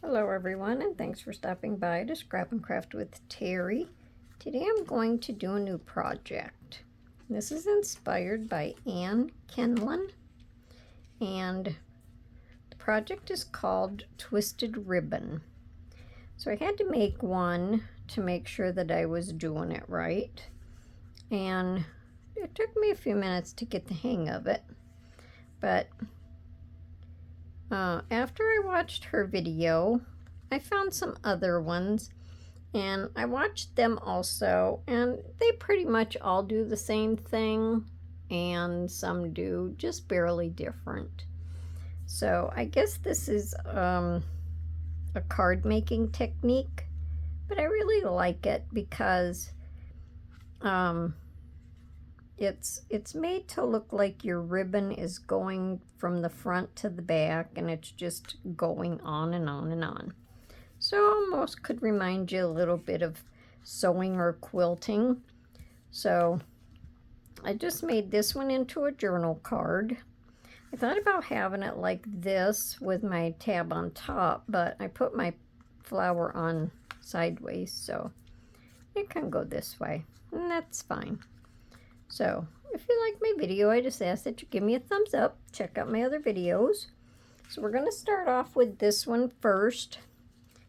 Hello everyone, and thanks for stopping by to Scrap and Craft with Terry. Today I'm going to do a new project. This is inspired by Kenlon, and the project is called Twisted Ribbon. So I had to make one to make sure that I was doing it right, and it took me a few minutes to get the hang of it, but after I watched her video, I found some other ones, and I watched them also, and they pretty much all do the same thing, and some do just barely different. So I guess this is a card making technique, but I really like it because it's made to look like your ribbon is going from the front to the back, and it's just going on and on and on. So almost could remind you a little bit of sewing or quilting. So I just made this one into a journal card. I thought about having it like this with my tab on top, but I put my flower on sideways, so it can go this way, and that's fine. So if you like my video, I just ask that you give me a thumbs up. Check out my other videos. So we're going to start off with this one first.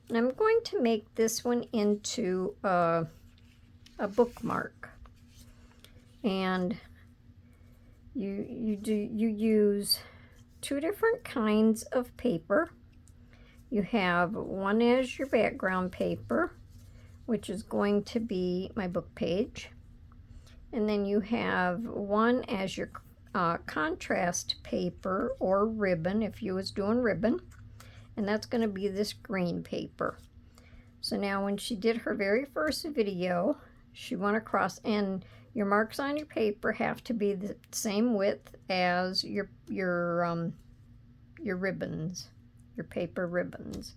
And I'm going to make this one into a bookmark. And you use two different kinds of paper. You have one as your background paper, which is going to be my book page. And then you have one as your contrast paper or ribbon, if you was doing ribbon. And that's going to be this green paper. So now when she did her very first video, she went across, and your marks on your paper have to be the same width as your ribbons, your paper ribbons.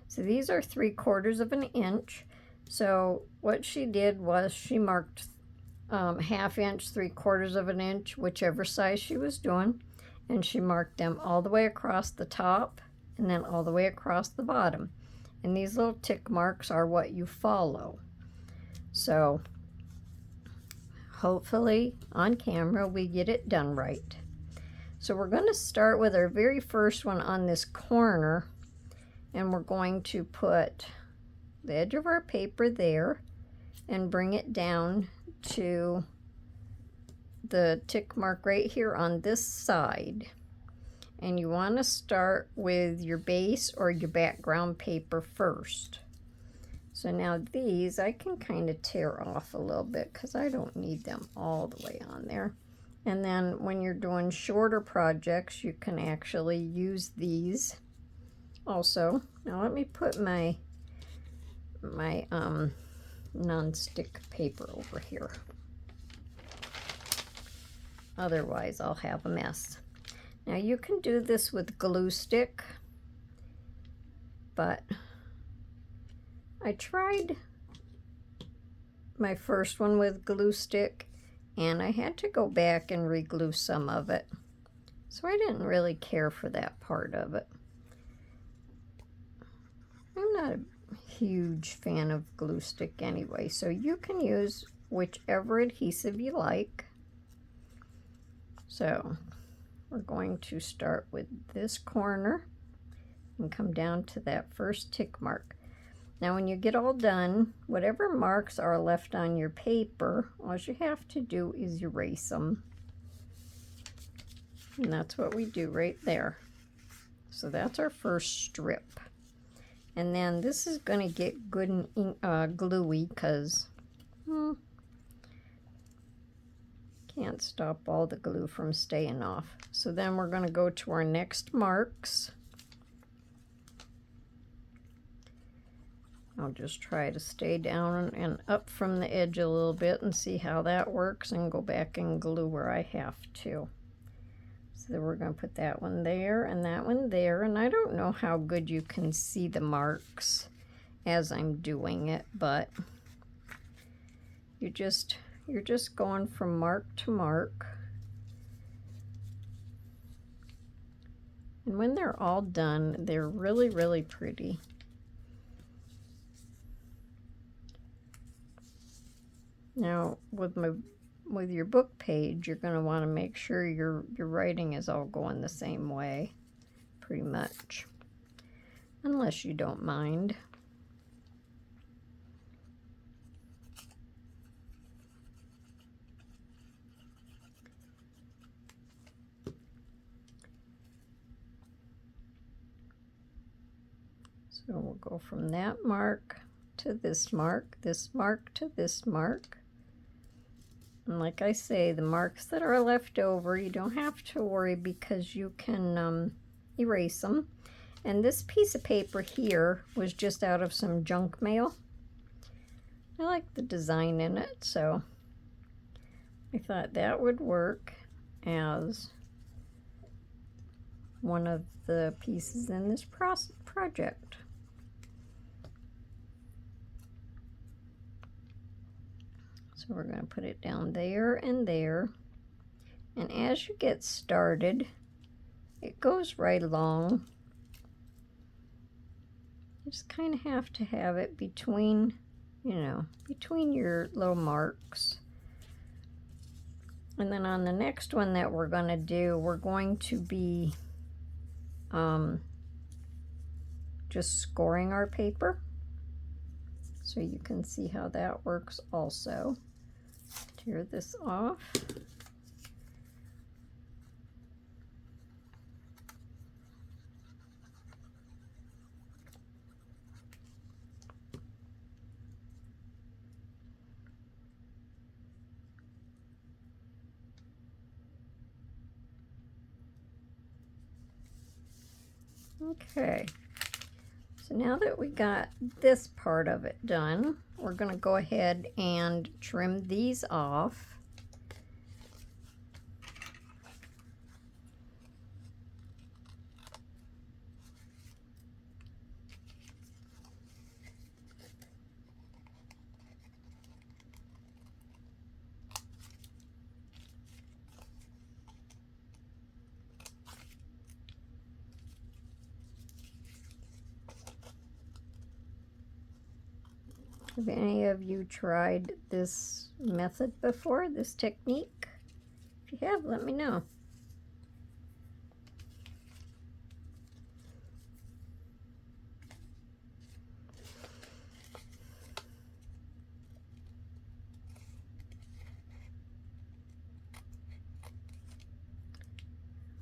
So these are 3/4 of an inch. So what she did was she marked 1/2 inch, 3/4 of an inch, whichever size she was doing, and she marked them all the way across the top and then all the way across the bottom. And these little tick marks are what you follow. So hopefully on camera we get it done right. So we're going to start with our very first one on this corner, and we're going to put the edge of our paper there and bring it down to the tick mark right here on this side. And you want to start with your base or your background paper first. So now these I can kind of tear off a little bit because I don't need them all the way on there. And then when you're doing shorter projects, you can actually use these also. Now let me put my non-stick paper over here. Otherwise I'll have a mess. Now you can do this with glue stick, but I tried my first one with glue stick and I had to go back and re-glue some of it. So I didn't really care for that part of it. I'm not a huge fan of glue stick anyway, so you can use whichever adhesive you like. So we're going to start with this corner and come down to that first tick mark. Now when you get all done, whatever marks are left on your paper, all you have to do is erase them. And that's what we do right there. So that's our first strip. And then this is going to get good and gluey because can't stop all the glue from staying off. So then we're going to go to our next marks. I'll just try to stay down and up from the edge a little bit and see how that works, and go back and glue where I have to. So then we're going to put that one there and that one there, and I don't know how good you can see the marks as I'm doing it, but you're just going from mark to mark. And when they're all done, they're really, really pretty. Now with your book page, you're going to want to make sure your writing is all going the same way, pretty much, unless you don't mind. So we'll go from that mark to this mark to this mark. And like I say, the marks that are left over, you don't have to worry because you can erase them. And this piece of paper here was just out of some junk mail. I like the design in it, so I thought that would work as one of the pieces in this project. So we're going to put it down there and there. And as you get started, it goes right along. You just kind of have to have it between, you know, between your little marks. And then on the next one that we're going to do, we're going to be just scoring our paper. So you can see how that works also. Tear this off. Okay, so now that we got this part of it done, we're going to go ahead and trim these off. Have any of you tried this method before, this technique? If you have, let me know.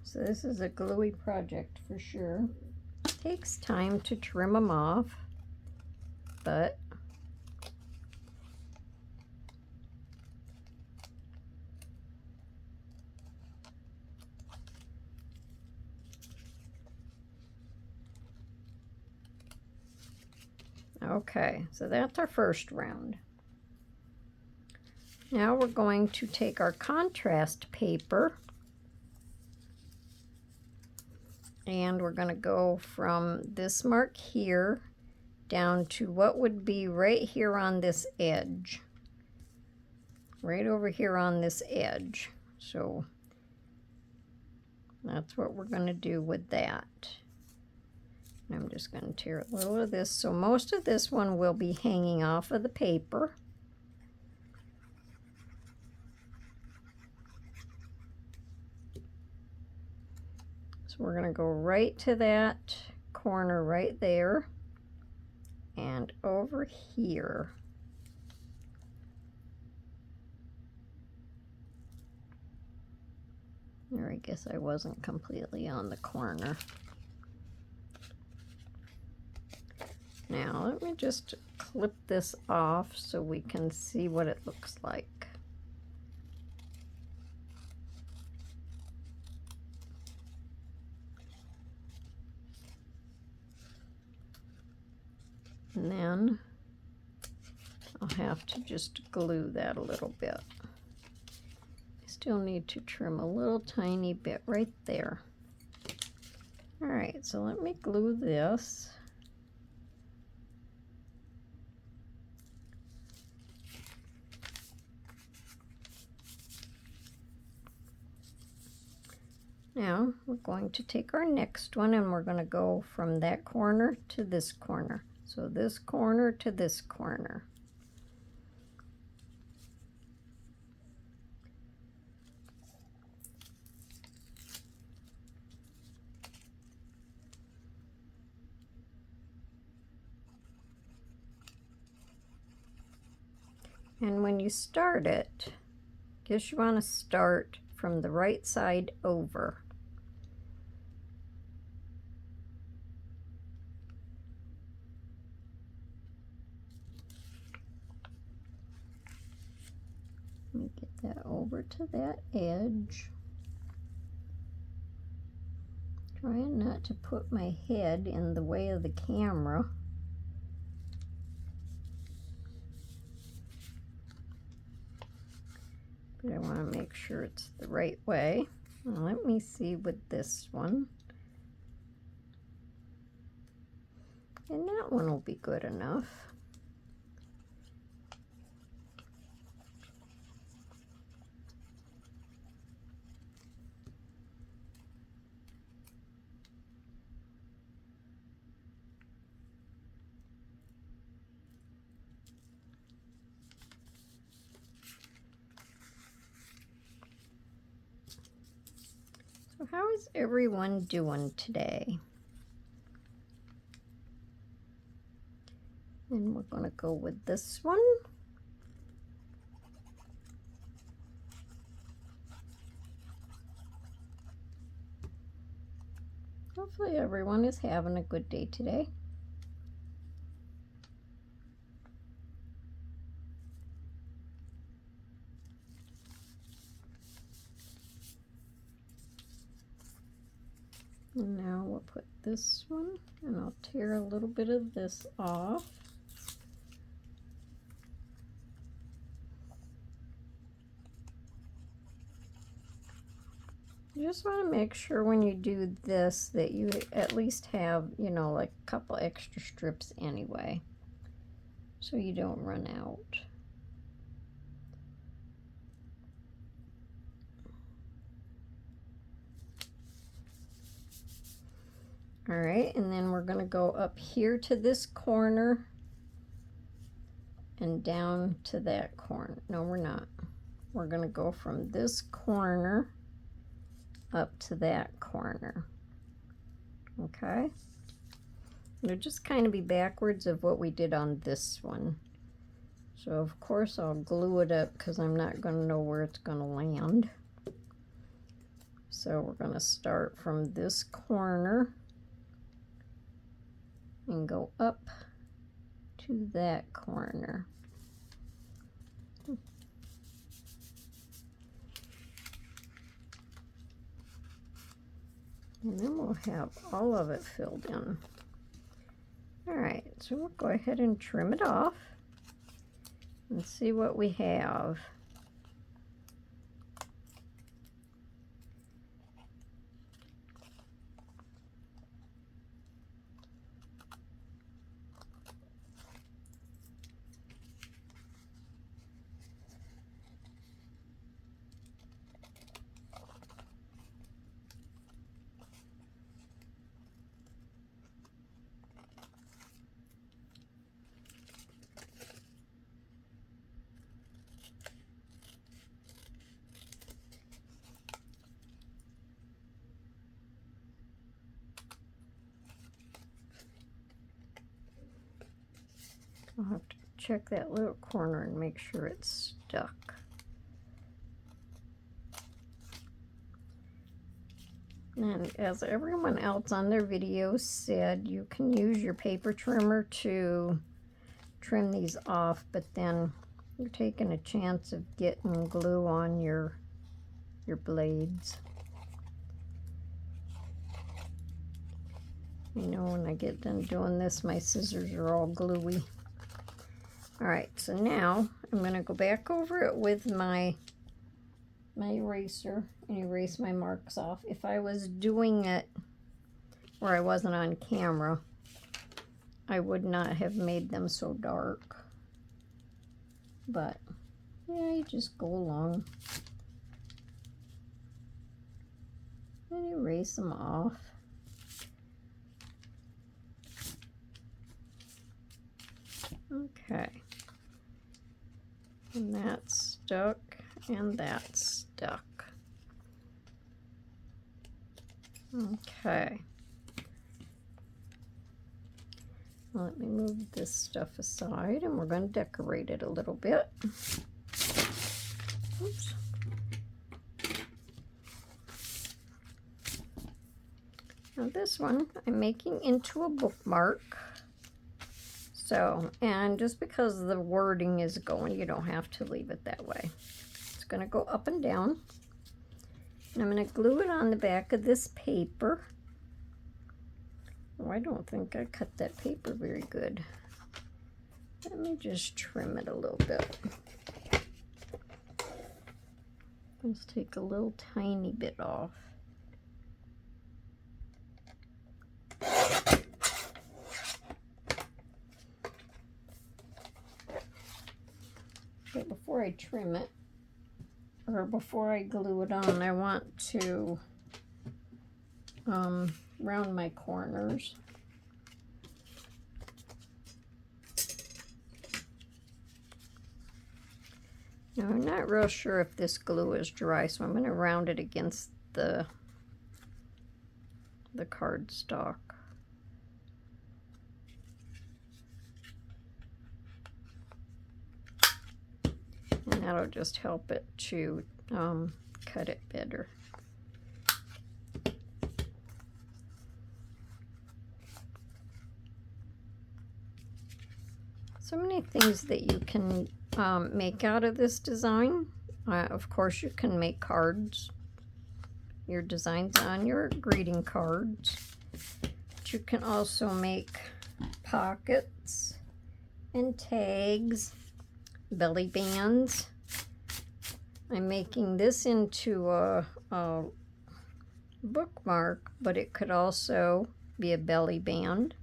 So this is a gluey project for sure. It takes time to trim them off, but okay, so that's our first round. Now we're going to take our contrast paper and we're going to go from this mark here down to what would be right here on this edge. Right over here on this edge. So that's what we're going to do with that. I'm just going to tear a little of this. So most of this one will be hanging off of the paper. So we're going to go right to that corner right there and over here. Or I guess I wasn't completely on the corner. Now let me just clip this off so we can see what it looks like. And then I'll have to just glue that a little bit. I still need to trim a little tiny bit right there. All right, so let me glue this. Now we're going to take our next one and we're going to go from that corner to this corner. So this corner to this corner. And when you start it, guess you want to start from the right side over. Let me get that over to that edge. Trying not to put my head in the way of the camera. But I want to make sure it's the right way. Now let me see with this one. And that one will be good enough. So how is everyone doing today? And we're going to go with this one. Hopefully everyone is having a good day today. And now we'll put this one, and I'll tear a little bit of this off. You just want to make sure when you do this that you at least have, you know, like a couple extra strips anyway, so you don't run out. All right, and then we're going to go up here to this corner and down to that corner. No, we're not. We're going to go from this corner up to that corner. Okay? It'll just kind of be backwards of what we did on this one. So of course I'll glue it up because I'm not going to know where it's going to land. So we're going to start from this corner and go up to that corner. And then we'll have all of it filled in. All right, so we'll go ahead and trim it off and see what we have. I'll have to check that little corner and make sure it's stuck. And as everyone else on their videos said, you can use your paper trimmer to trim these off, but then you're taking a chance of getting glue on your blades. You know, when I get done doing this, my scissors are all gluey. All right, so now I'm going to go back over it with my eraser and erase my marks off. If I was doing it where I wasn't on camera, I would not have made them so dark. But yeah, you just go along and erase them off. Okay. And that's stuck, and that's stuck. Okay. Let me move this stuff aside, and we're going to decorate it a little bit. Oops. Now this one I'm making into a bookmark. So, and just because the wording is going, you don't have to leave it that way. It's going to go up and down. And I'm going to glue it on the back of this paper. Oh, I don't think I cut that paper very good. Let me just trim it a little bit. Let's take a little tiny bit off. Okay, before I trim it, or before I glue it on, I want to round my corners. Now I'm not real sure if this glue is dry, so I'm going to round it against the cardstock. And that'll just help it to cut it better. So many things that you can make out of this design. Of course, you can make cards, your designs on your greeting cards. But you can also make pockets and tags, belly bands. I'm making this into a bookmark, but it could also be a belly band.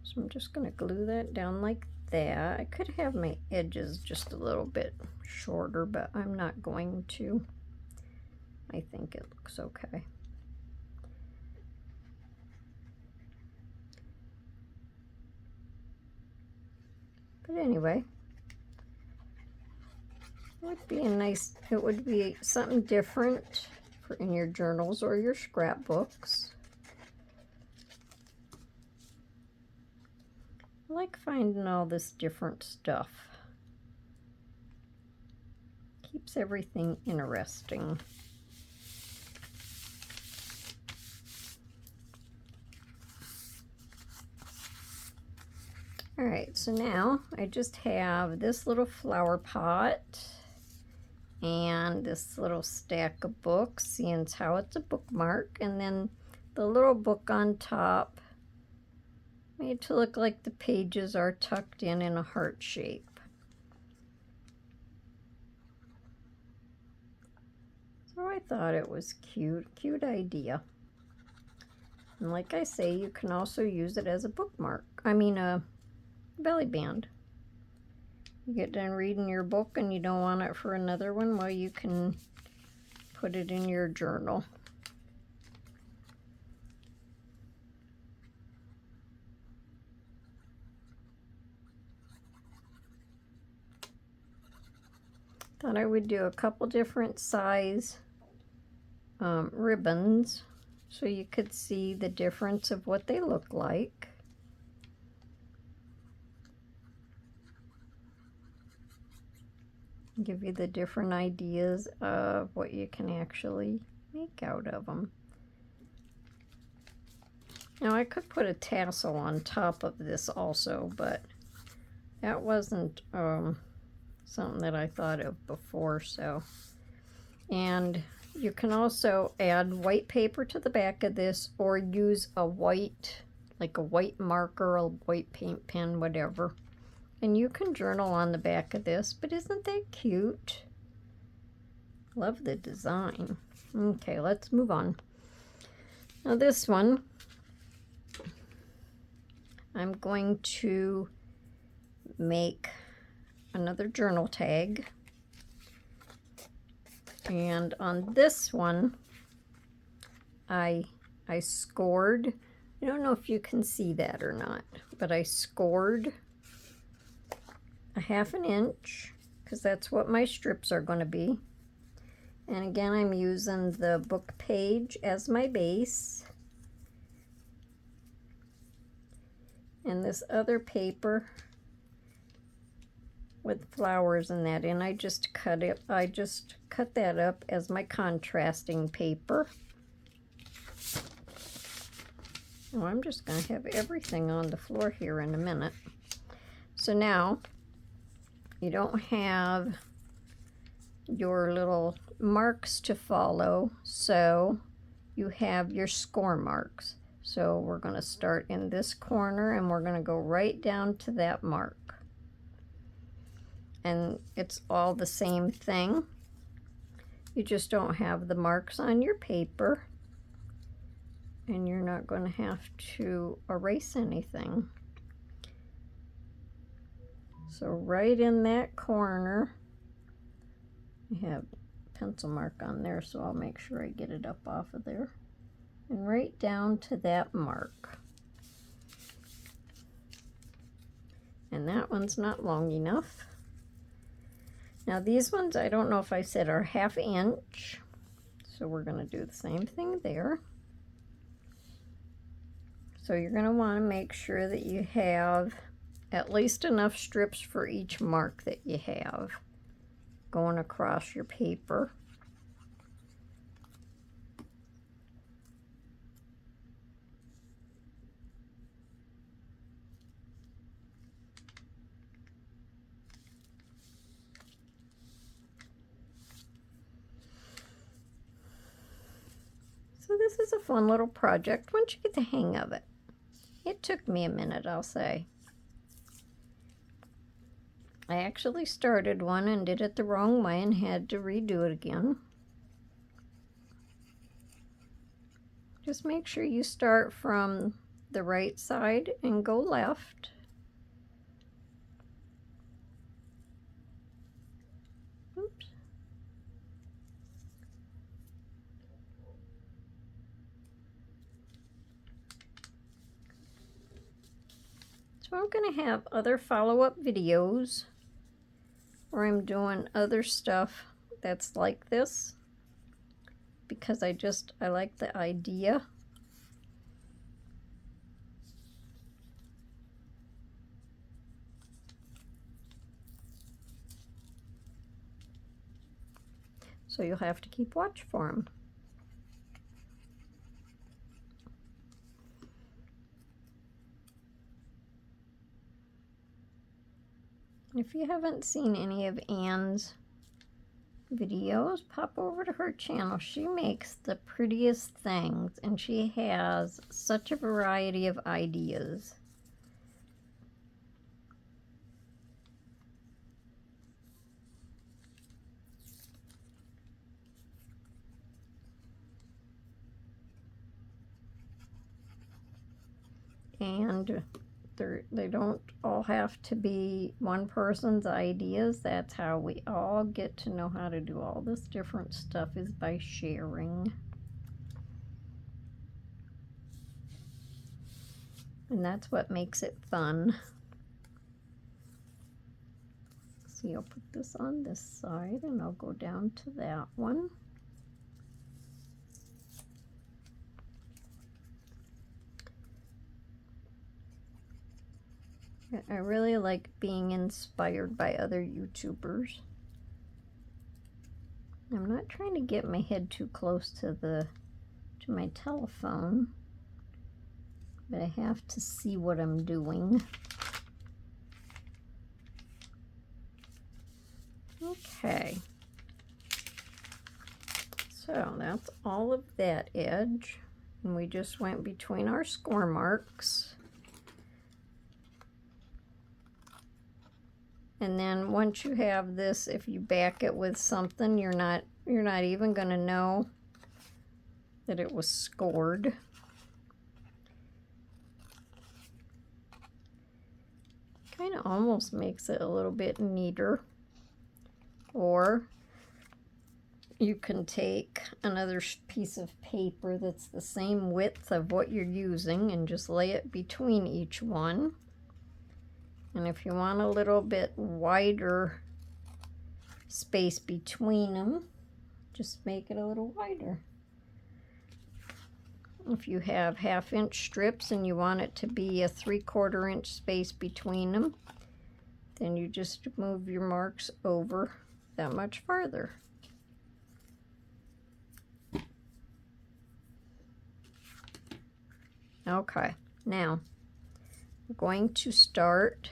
So I'm just going to glue that down like that. I could have my edges just a little bit shorter, but I'm not going to. I think it looks okay. But anyway, it would be it would be something different for in your journals or your scrapbooks. I like finding all this different stuff. Keeps everything interesting. All right, so now I just have this little flower pot and this little stack of books, seeing as how it's a bookmark, and then the little book on top made to look like the pages are tucked in a heart shape. So I thought it was cute idea. And like I say, you can also use it as a bookmark. I mean a belly band. You get done reading your book and you don't want it for another one, well, you can put it in your journal. Thought I would do a couple different size ribbons so you could see the difference of what they look like. Give you the different ideas of what you can actually make out of them. Now I could put a tassel on top of this also, but that wasn't something that I thought of before. So, and you can also add white paper to the back of this, or use a white, like a white marker, a white paint pen, whatever. And you can journal on the back of this, but isn't that cute? Love the design. Okay, let's move on. Now this one, I'm going to make another journal tag. And on this one, I scored, I don't know if you can see that or not, but I scored a 1/2 inch, because that's what my strips are going to be. And again, I'm using the book page as my base. And this other paper with flowers in that, and I just cut that up as my contrasting paper. Oh, I'm just going to have everything on the floor here in a minute. So now you don't have your little marks to follow, so you have your score marks. So we're going to start in this corner and we're going to go right down to that mark. And it's all the same thing. You just don't have the marks on your paper, and you're not going to have to erase anything. So right in that corner, I have a pencil mark on there, so I'll make sure I get it up off of there. And right down to that mark. And that one's not long enough. Now these ones, I don't know if I said are 1/2 inch. So we're going to do the same thing there. So you're going to want to make sure that you have at least enough strips for each mark that you have going across your paper. So this is a fun little project once you get the hang of it. It took me a minute, I'll say. I actually started one and did it the wrong way and had to redo it again. Just make sure you start from the right side and go left. Oops. So I'm going to have other follow-up videos where I'm doing other stuff that's like this, because I like the idea. So you'll have to keep watch for them. If you haven't seen any of Anne's videos, pop over to her channel. She makes the prettiest things, and she has such a variety of ideas. And they don't all have to be one person's ideas. That's how we all get to know how to do all this different stuff, is by sharing. And that's what makes it fun. See, I'll put this on this side and I'll go down to that one. I really like being inspired by other YouTubers. I'm not trying to get my head too close to my telephone, but I have to see what I'm doing. Okay. So that's all of that edge, and we just went between our score marks. And then once you have this, if you back it with something, you're not even going to know that it was scored. Kind of almost makes it a little bit neater. Or you can take another piece of paper that's the same width of what you're using and just lay it between each one. And if you want a little bit wider space between them, just make it a little wider. If you have 1/2 inch strips and you want it to be a 3/4 inch space between them, then you just move your marks over that much farther. Okay, now we're going to start.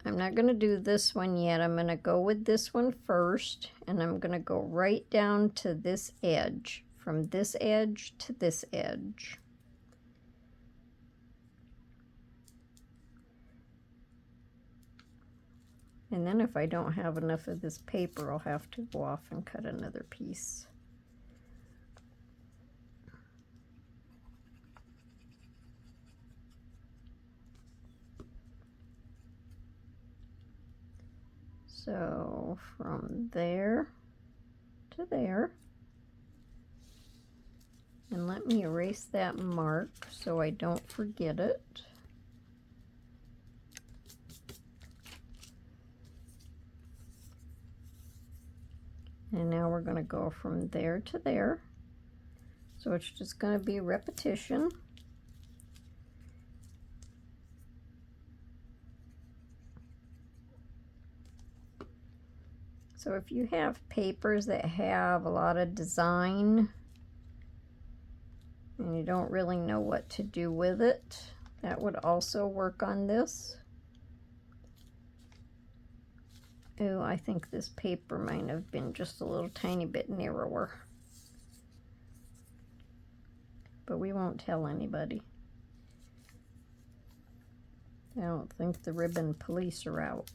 I'm not going to do this one yet. I'm going to go with this one first, and I'm going to go right down to this edge, from this edge to this edge. And then if I don't have enough of this paper, I'll have to go off and cut another piece. So from there to there, and let me erase that mark so I don't forget it. And now we're going to go from there to there. So it's just going to be repetition. So if you have papers that have a lot of design and you don't really know what to do with it, that would also work on this. Oh, I think this paper might have been just a little tiny bit narrower. But we won't tell anybody. I don't think the ribbon police are out.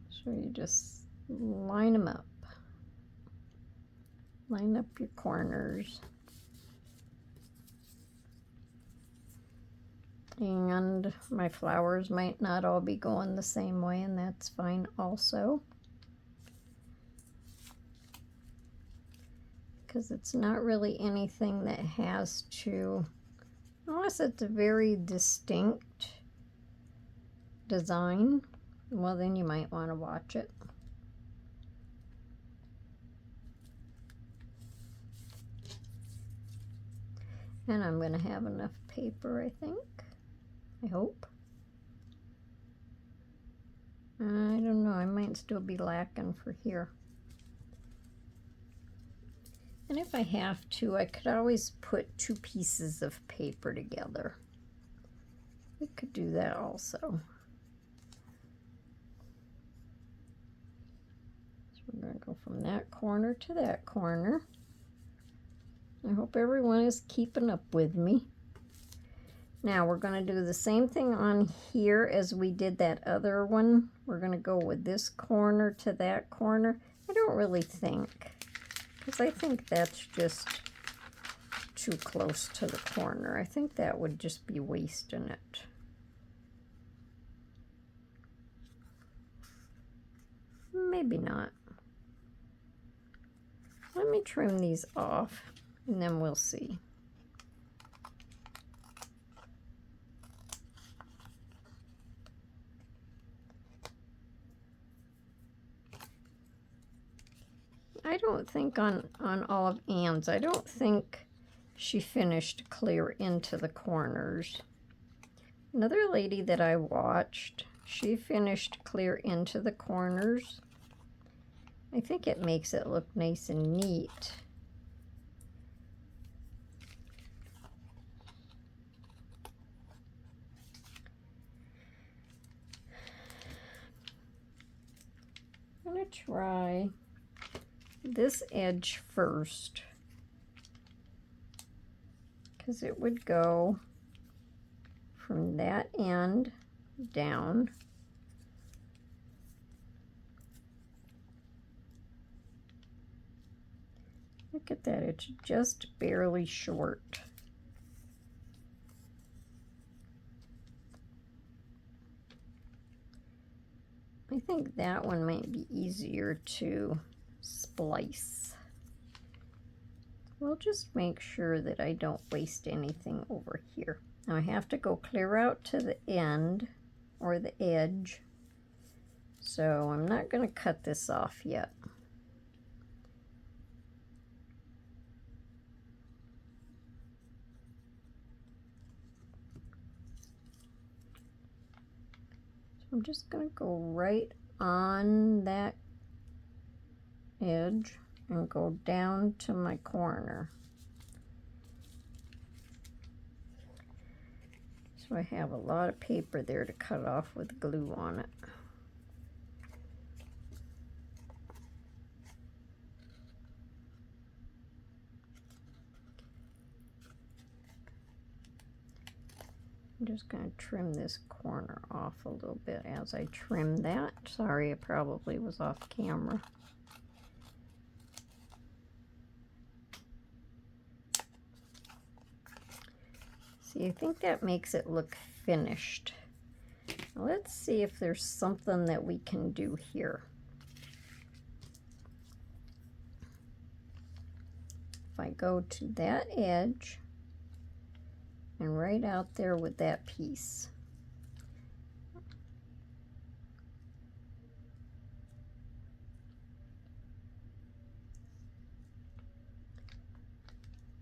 So you just line them up. Line up your corners. And my flowers might not all be going the same way, and that's fine also. Because it's not really anything that has to, unless it's a very distinct design, well then you might want to watch it. And I'm going to have enough paper, I think. I hope. I don't know, I might still be lacking for here. And if I have to, I could always put 2 pieces of paper together. We could do that also. So we're going to go from that corner to that corner. I hope everyone is keeping up with me. Now we're going to do the same thing on here as we did that other one. We're going to go with this corner to that corner. I don't really think, because I think that's just too close to the corner. I think that would just be wasting it. Maybe not. Let me trim these off and then we'll see. I don't think on all of Anne's, I don't think she finished clear into the corners. Another lady that I watched, she finished clear into the corners. I think it makes it look nice and neat. I'm going to try this edge first, because it would go from that end down. Look at that, it's just barely short. I think that one might be easier to splice. We'll just make sure that I don't waste anything over here. Now I have to go clear out to the end or the edge. So I'm not going to cut this off yet. So I'm just going to go right on that edge and go down to my corner. So I have a lot of paper there to cut off with glue on it. I'm just going to trim this corner off a little bit as I trim that. Sorry, it probably was off camera. See, I think that makes it look finished. Now let's see if there's something that we can do here. If I go to that edge and right out there with that piece.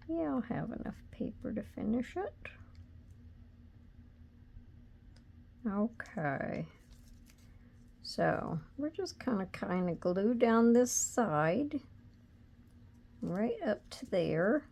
Yeah, I'll have enough paper to finish it. Okay. So we're just kind of glue down this side right up to there.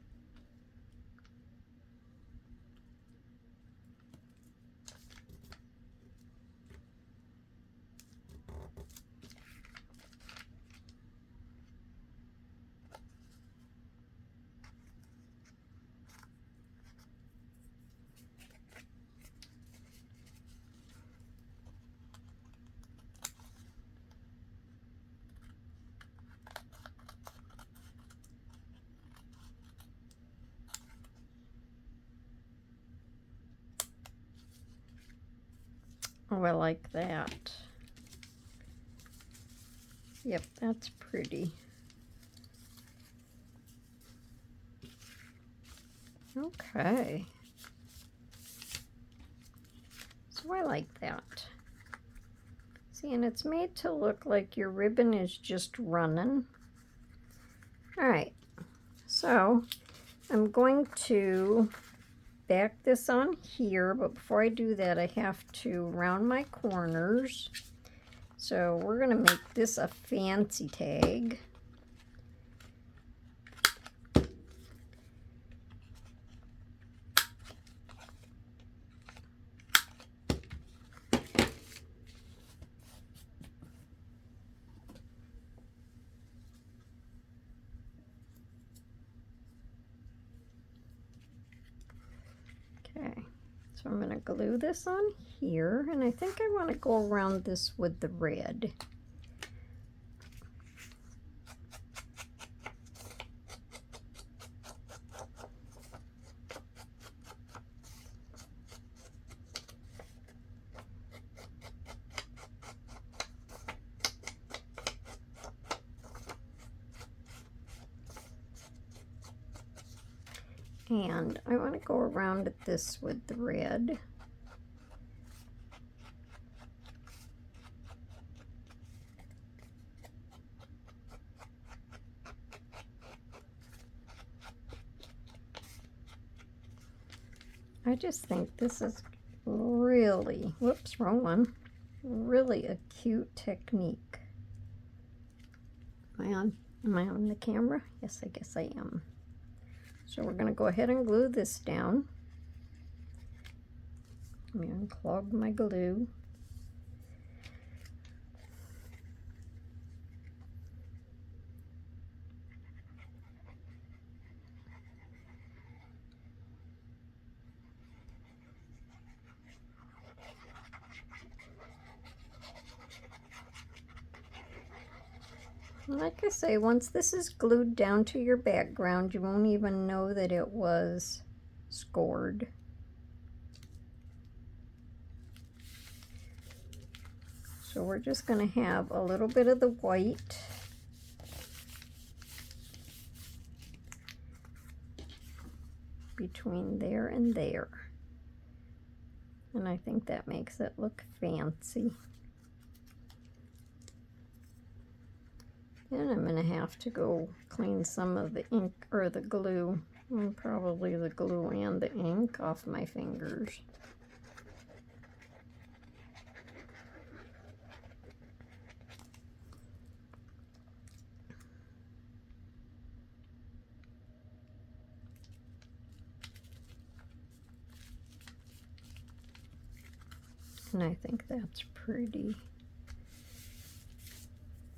Oh, I like that. Yep, that's pretty. Okay. So I like that. See, and it's made to look like your ribbon is just running. All right, so I'm going to back this on here, but before I do that, I have to round my corners. So we're gonna make this a fancy tag. Okay, so I'm gonna glue this on here, and I think I want to go around this with the red. And I want to go around this with the red. I just think this is really, whoops, wrong one, really a cute technique. Am I on the camera? Yes, I guess I am. So we're going to go ahead and glue this down. Let me unclog my glue. Like I say, once this is glued down to your background, you won't even know that it was scored. So we're just going to have a little bit of the white between there and there. And I think that makes it look fancy. And I'm going to have to go clean some of the ink or the glue, and probably the glue and the ink off my fingers. And I think that's pretty.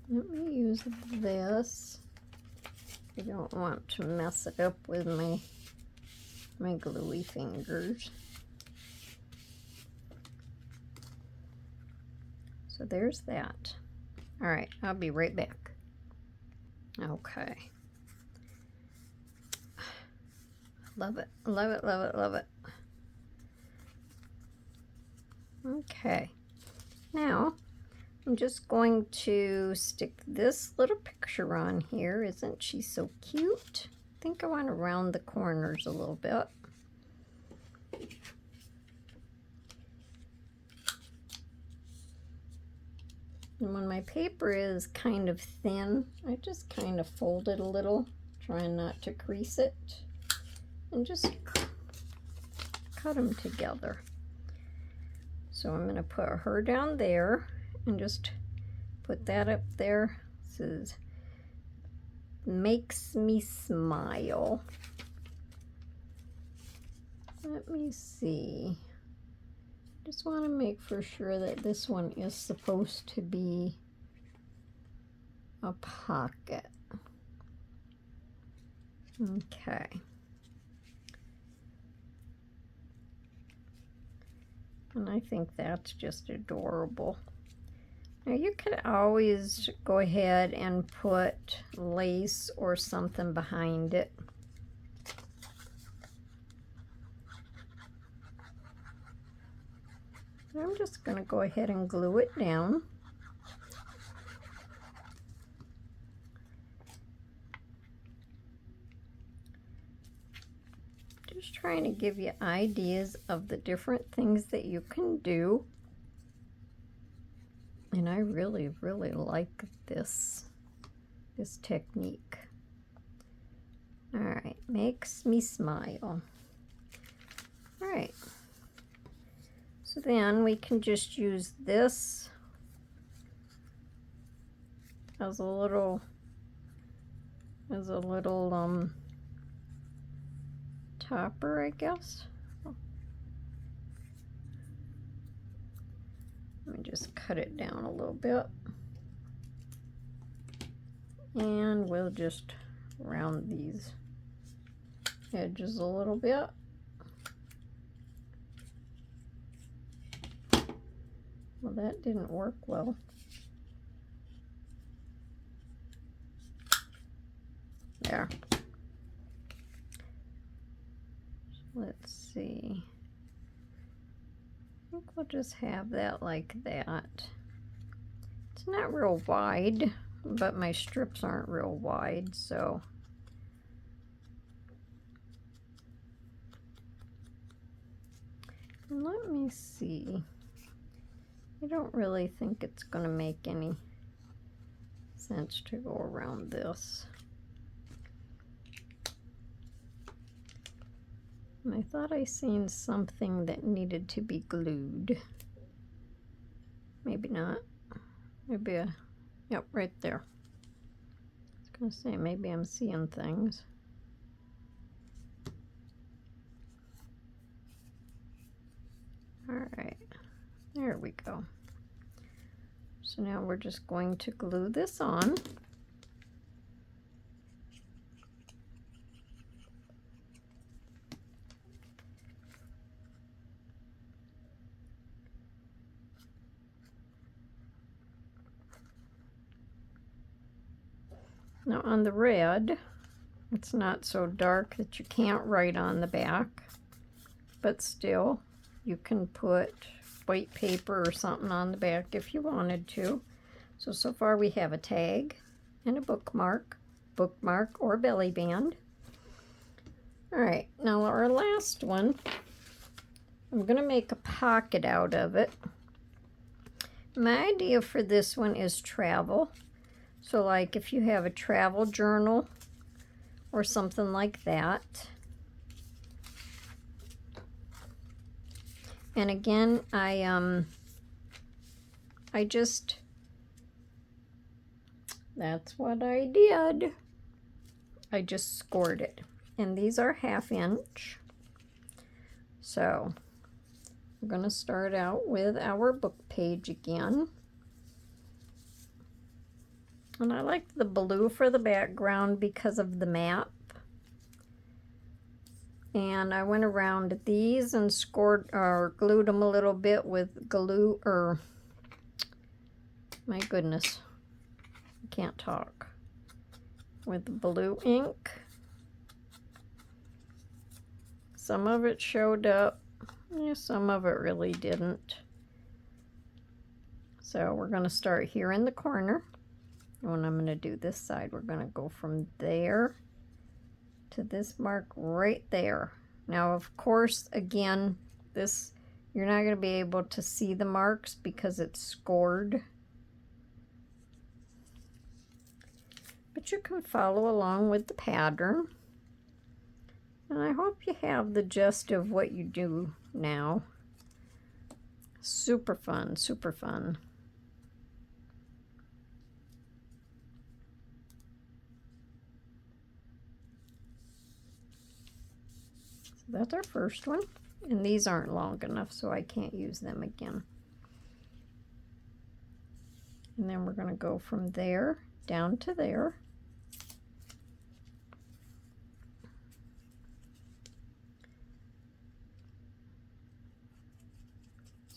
Let me use this. I don't want to mess it up with my gluey fingers. So there's that. All right, I'll be right back. Okay. Love it, love it, love it, love it. Okay, now I'm just going to stick this little picture on here. Isn't she so cute? I think I want to round the corners a little bit. And when my paper is kind of thin, I just kind of fold it a little, trying not to crease it, and just cut them together. So I'm going to put her down there and just put that up there. This is Makes Me Smile. Let me see. Just want to make for sure that this one is supposed to be a pocket. Okay. And I think that's just adorable. Now you could always go ahead and put lace or something behind it. I'm just going to go ahead and glue it down. Just trying to give you ideas of the different things that you can do. And I really, really like this technique. All right, Makes Me Smile. All right. So then we can just use this as a little topper, I guess. Let me just cut it down a little bit. And we'll just round these edges a little bit. Well, that didn't work well. There. Let's see. I think we'll just have that like that. It's not real wide, but my strips aren't real wide, so. And let me see. I don't really think it's going to make any sense to go around this. And I thought I seen something that needed to be glued. Maybe not. Maybe yep, right there. I was going to say, maybe I'm seeing things. All right, there we go. So now we're just going to glue this on. Now on the red, it's not so dark that you can't write on the back, but still you can put white paper or something on the back if you wanted to. So far we have a tag and a bookmark or belly band. All right, now our last one, I'm going to make a pocket out of it. My idea for this one is travel. So like if you have a travel journal or something like that. And again, that's what I did. I just scored it. And these are 1/2 inch. So we're going to start out with our book page again. And I like the blue for the background because of the map. And I went around these and scored or glued them a little bit with glue, or my goodness, I can't talk, with blue ink. Some of it showed up, some of it really didn't. So we're going to start here in the corner. And when I'm going to do this side, we're going to go from there to this mark right there. Now, of course, again, this, you're not going to be able to see the marks because it's scored. But you can follow along with the pattern. And I hope you have the gist of what you do now. Super fun, super fun. So that's our first one. And these aren't long enough, so I can't use them again. And then we're going to go from there down to there.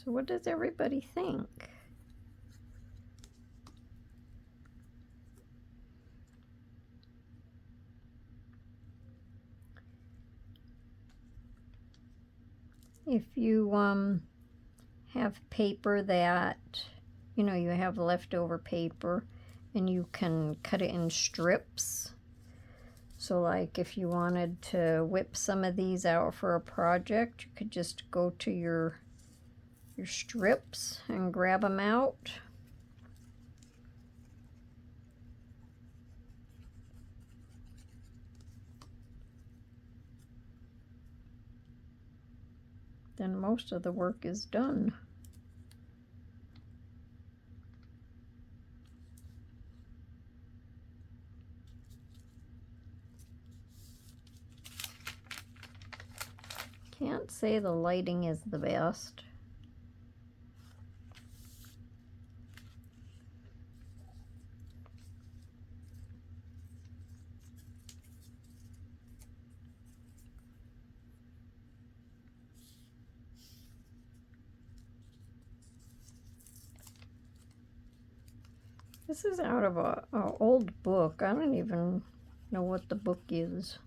So what does everybody think? If you have paper that, you know, you have leftover paper and you can cut it in strips. So like if you wanted to whip some of these out for a project, you could just go to your strips and grab them out. Then most of the work is done. Can't say the lighting is the best. This is out of a old book. I don't even know what the book is.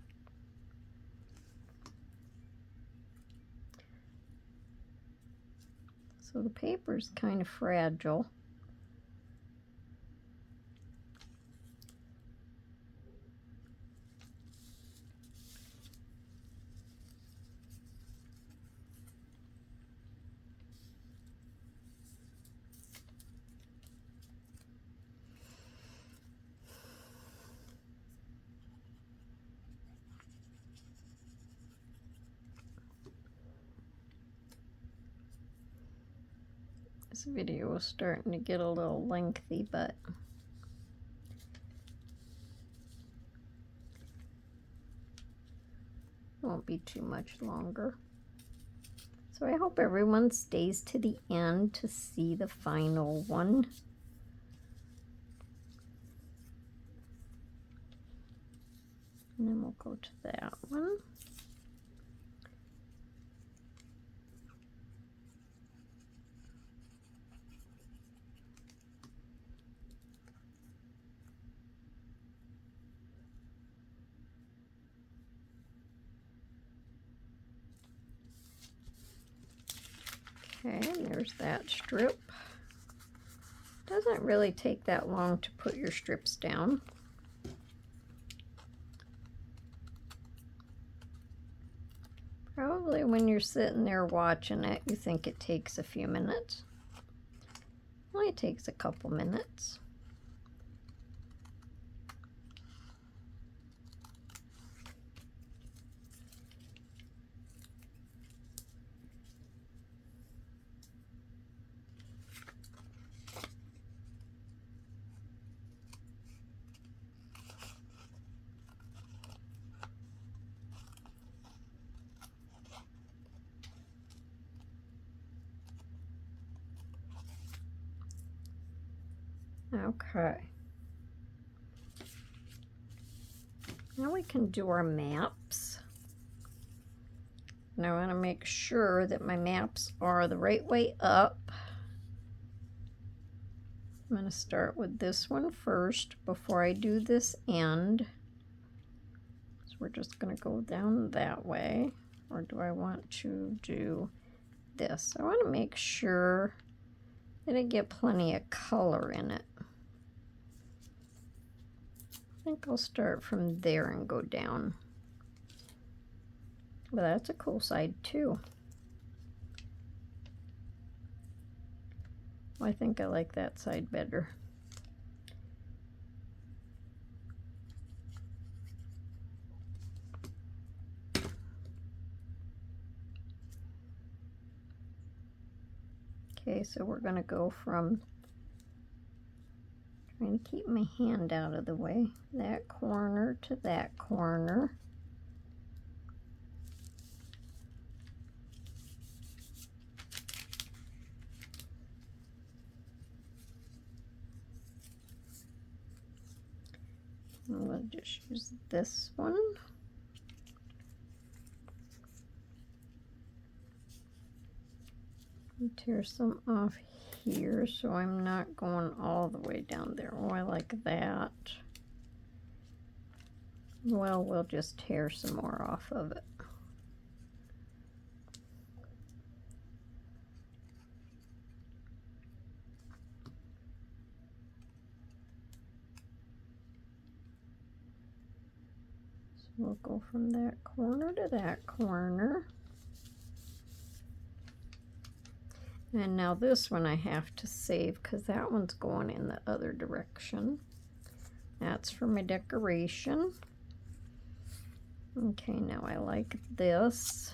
So the paper's kind of fragile. This video is starting to get a little lengthy, but won't be too much longer. So I hope everyone stays to the end to see the final one. And then we'll go to that one. Okay, and there's that strip. Doesn't really take that long to put your strips down. Probably probably when you're sitting there watching it, you think it takes a few minutes. Only takes a couple minutes. Okay. Now we can do our maps. And I want to make sure that my maps are the right way up. I'm going to start with this one first before I do this end. So we're just going to go down that way. Or do I want to do this? I want to make sure that I get plenty of color in it. I think I'll start from there and go down. Well, that's a cool side too. I think I like that side better. Okay, so we're going to go from, trying to keep my hand out of the way, that corner to that corner. And we'll just use this one. And tear some off here so I'm not going all the way down there. Oh, I like that. Well, we'll just tear some more off of it. So we'll go from that corner to that corner. And now this one I have to save because that one's going in the other direction. That's for my decoration. Okay, now I like this.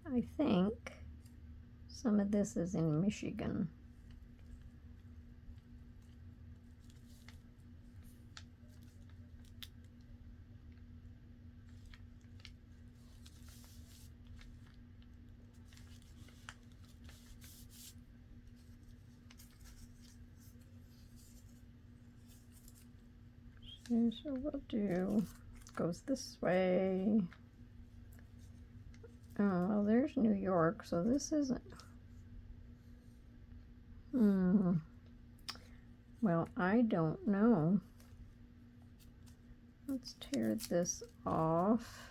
I think some of this is in Michigan. So we'll do, goes this way. Oh, well, there's New York, so this isn't. Well, I don't know. Let's tear this off.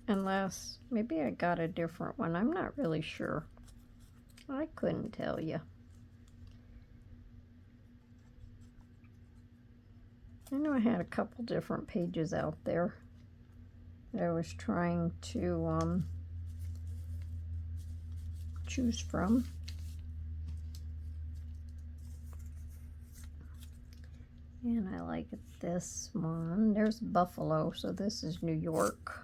Unless, maybe I got a different one. I'm not really sure. I couldn't tell you. I know I had a couple different pages out there that I was trying to choose from. And I like this one. There's Buffalo, so this is New York.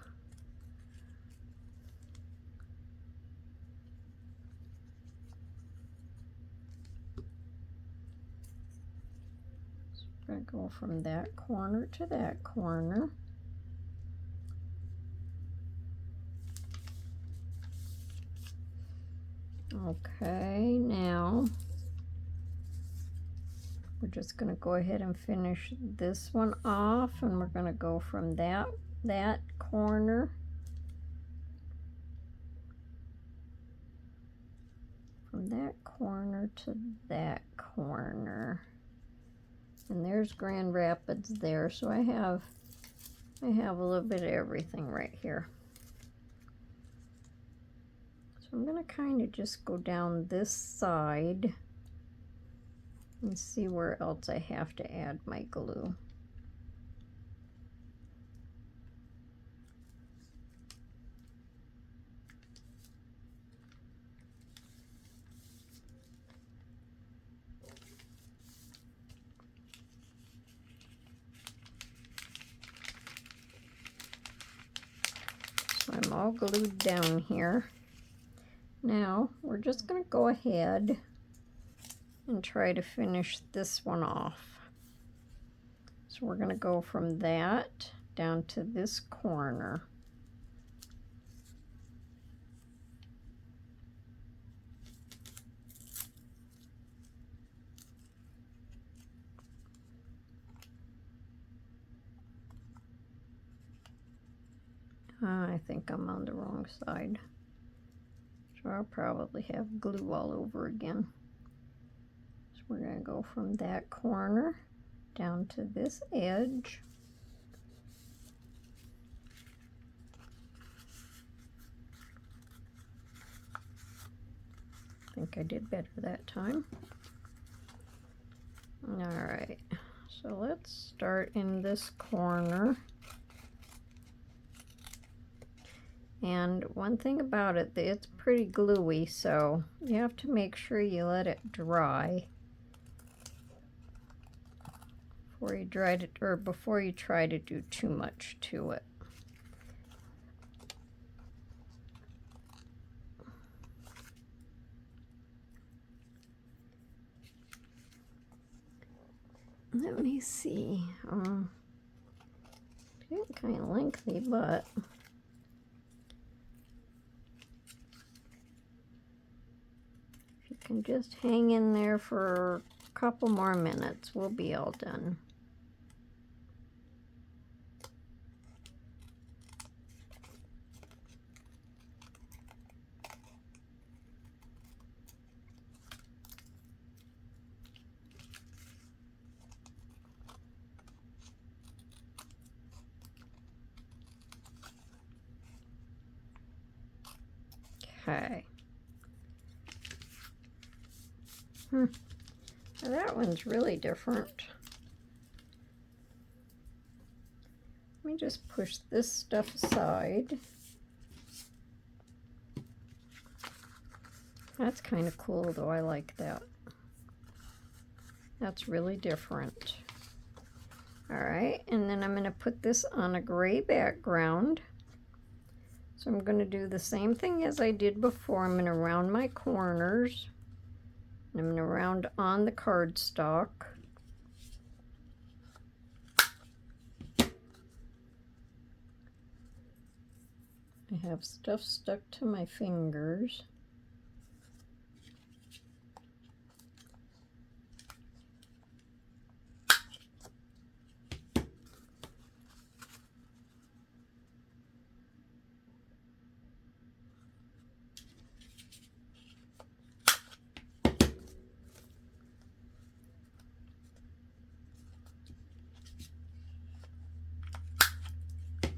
So we're going to go from that corner to that corner. Okay, now we're just going to go ahead and finish this one off, and we're going to go from that corner to that corner. And there's Grand Rapids there, so I have a little bit of everything right here. So I'm going to kind of just go down this side and see where else I have to add my glue. So I'm all glued down here. Now we're just going to go ahead and try to finish this one off. So we're going to go from that down to this corner. I think I'm on the wrong side. So I'll probably have glue all over again. So we're going to go from that corner down to this edge. I think I did better that time. All right, so let's start in this corner. And one thing about it, it's pretty gluey, so you have to make sure you let it dry before you try to do too much to it. Let me see. It's kind of lengthy, but if you can just hang in there for a couple more minutes, we'll be all done. Okay. Now that one's really different. Let me just push this stuff aside. That's kind of cool, though. I like that. That's really different. All right, and then I'm going to put this on a gray background. So I'm going to do the same thing as I did before. I'm going to round my corners. I'm going to round on the cardstock. I have stuff stuck to my fingers.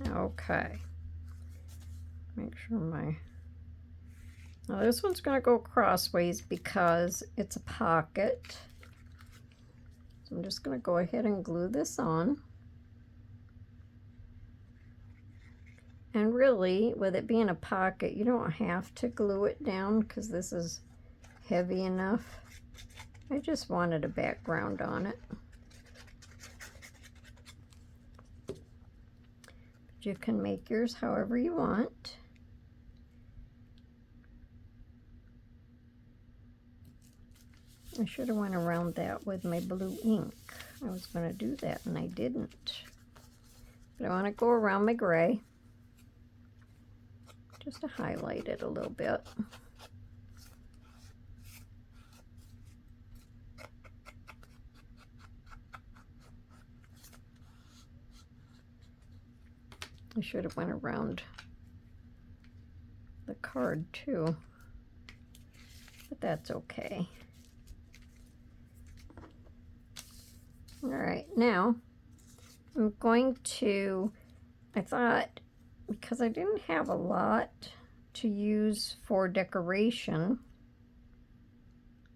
Okay. Make sure now this one's going to go crossways because it's a pocket. So I'm just going to go ahead and glue this on. And really, with it being a pocket, you don't have to glue it down because this is heavy enough. I just wanted a background on it. You can make yours however you want. I should have went around that with my blue ink. I was going to do that and I didn't. But I want to go around my gray just to highlight it a little bit. I should have went around the card too, but that's okay. All right, now I'm going to, I thought, because I didn't have a lot to use for decoration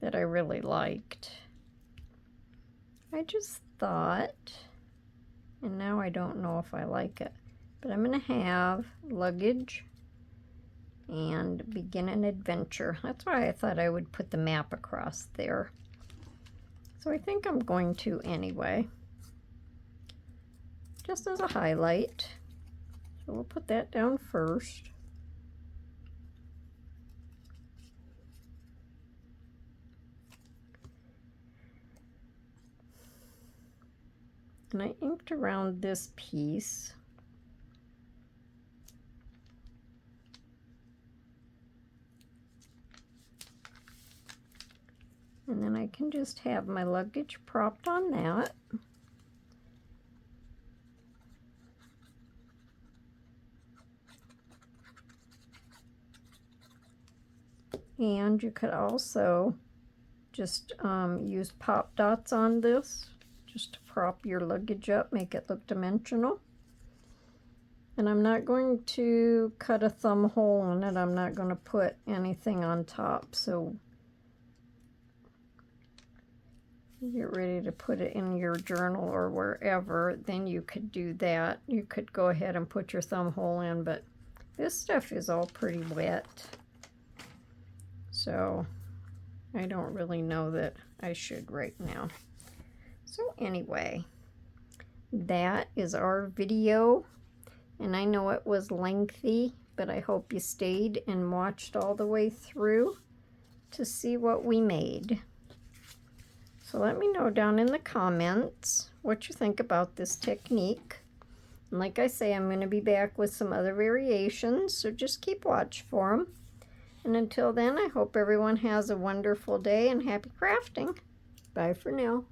that I really liked, I just thought, and now I don't know if I like it, but I'm going to have luggage and begin an adventure. That's why I thought I would put the map across there. So I think I'm going to anyway, just as a highlight. So we'll put that down first. And I inked around this piece. And then I can just have my luggage propped on that. And you could also just use pop dots on this, just to prop your luggage up, make it look dimensional. And I'm not going to cut a thumb hole in it. I'm not going to put anything on top. So get ready to put it in your journal or wherever, then you could do that. You could go ahead and put your thumb hole in, but this stuff is all pretty wet. So I don't really know that I should right now. So anyway, that is our video. And I know it was lengthy, but I hope you stayed and watched all the way through to see what we made. So let me know down in the comments what you think about this technique. And like I say, I'm going to be back with some other variations, so just keep watch for them. And until then, I hope everyone has a wonderful day and happy crafting. Bye for now.